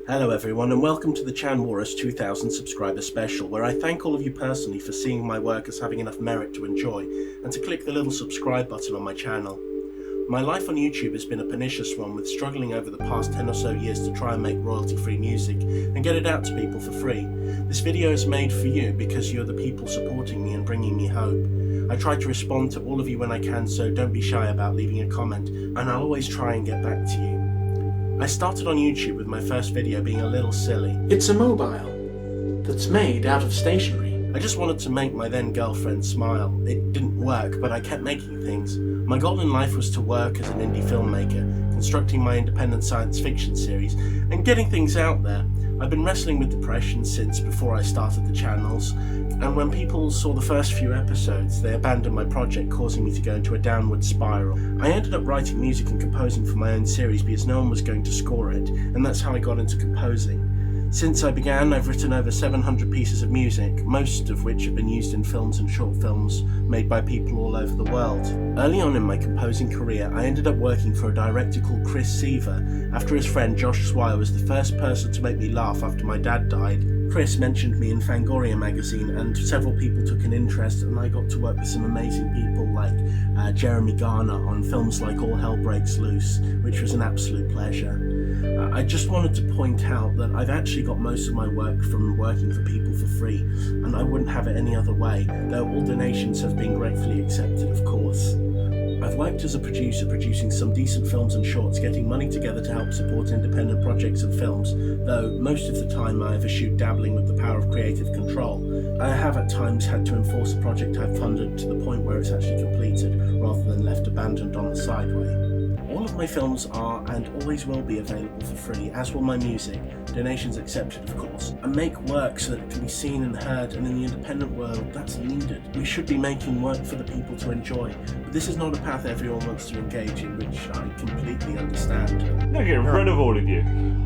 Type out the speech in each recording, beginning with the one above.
Hello everyone and welcome to the Walrus 2000 subscriber special, where I thank all of you personally for seeing my work as having enough merit to enjoy and to click the little subscribe button on my channel. My life on YouTube has been a pernicious one, with struggling over the past 10 or so years to try and make royalty-free music and get it out to people for free. This video is made for you because you're the people supporting me and bringing me hope. I try to respond to all of you when I can, so don't be shy about leaving a comment, and I'll always try and get back to you. I started on YouTube with my first video being a little silly. It's a mobile that's made out of stationery. I just wanted to make my then girlfriend smile. It didn't work, but I kept making things. My goal in life was to work as an indie filmmaker, constructing my independent science fiction series, and getting things out there. I've been wrestling with depression since before I started the channels, and when people saw the first few episodes, they abandoned my project, causing me to go into a downward spiral. I ended up writing music and composing for my own series because no one was going to score it, and that's how I got into composing. Since I began, I've written over 700 pieces of music, most of which have been used in films and short films made by people all over the world. Early on in my composing career, I ended up working for a director called Chris Seaver, after his friend Josh Swire was the first person to make me laugh after my dad died. Chris mentioned me in Fangoria magazine, and several people took an interest, and I got to work with some amazing people like Jeremy Garner on films like All Hell Breaks Loose, which was an absolute pleasure. I just wanted to point out that I've actually got most of my work from working for people for free, and I wouldn't have it any other way, though all donations have been gratefully accepted, of course. I've worked as a producer, producing some decent films and shorts, getting money together to help support independent projects and films, though most of the time I have eschewed dabbling with the power of creative control. I have at times had to enforce a project I've funded to the point where it's actually completed, rather than left abandoned on the sideway. All of my films are and always will be available for free, as will my music, donations accepted of course. I make work so that it can be seen and heard, and in the independent world that's needed. We should be making work for the people to enjoy, but this is not a path everyone wants to engage in, which I completely understand. I'm gonna get rid of all of you.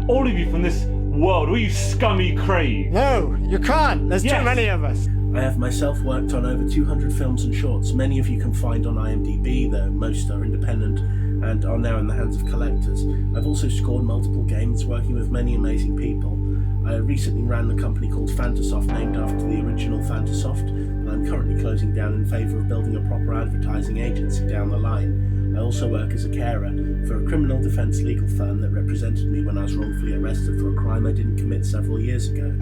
All of you from this world, all you scummy creeps. No, you can't. There's Yes. too many of us. I have myself worked on over 200 films and shorts. Many of you can find on IMDb, though most are independent and are now in the hands of collectors. I've also scored multiple games, working with many amazing people. I recently ran a company called Fantasoft, named after the original Fantasoft, and I'm currently closing down in favour of building a proper advertising agency down the line. I also work as a carer for a criminal defence legal firm that represented me when I was wrongfully arrested for a crime I didn't commit several years ago.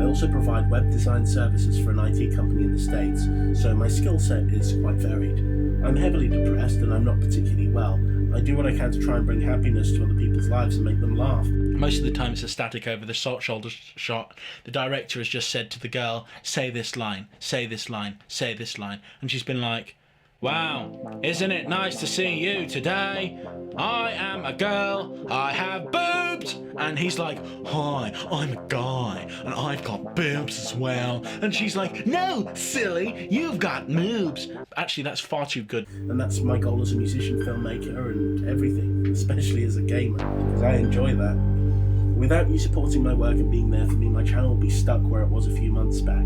I also provide web design services for an IT company in the States, so my skill set is quite varied. I'm heavily depressed and I'm not particularly well. I do what I can to try and bring happiness to other people's lives and make them laugh. Most of the time it's a static over the shoulder shot. The director has just said to the girl, say this line, say this line, say this line. And she's been like, wow, isn't it nice to see you today? I am a girl, I have boobs. And he's like, hi, I'm a guy, and I've got boobs as well. And she's like, no, silly, you've got boobs. Actually, that's far too good. And that's my goal as a musician, filmmaker, and everything, especially as a gamer, because I enjoy that. Without you supporting my work and being there for me, my channel will be stuck where it was a few months back.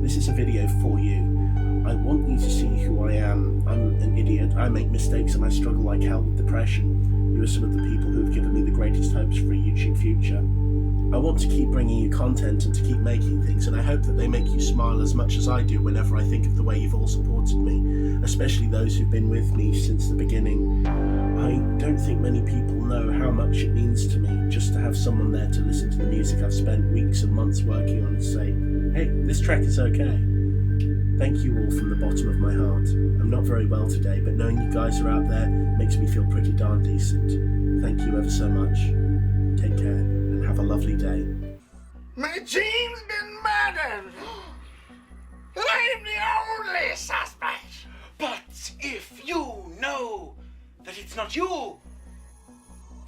This is a video for you. I want you to see who I am. I'm an idiot, I make mistakes, and I struggle like hell with depression. You are some of the people who have given me the greatest hopes for a YouTube future. I want to keep bringing you content and to keep making things, and I hope that they make you smile as much as I do whenever I think of the way you've all supported me, especially those who've been with me since the beginning. I don't think many people know how much it means to me just to have someone there to listen to the music I've spent weeks and months working on and say, hey, this track is okay. Thank you all from the bottom of my heart. I'm not very well today, but knowing you guys are out there makes me feel pretty darn decent. Thank you ever so much. Take care and have a lovely day. My team's been murdered! I'm the only suspect! But if you know that it's not you,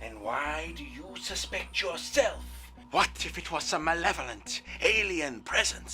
then why do you suspect yourself? What if it was some malevolent alien presence?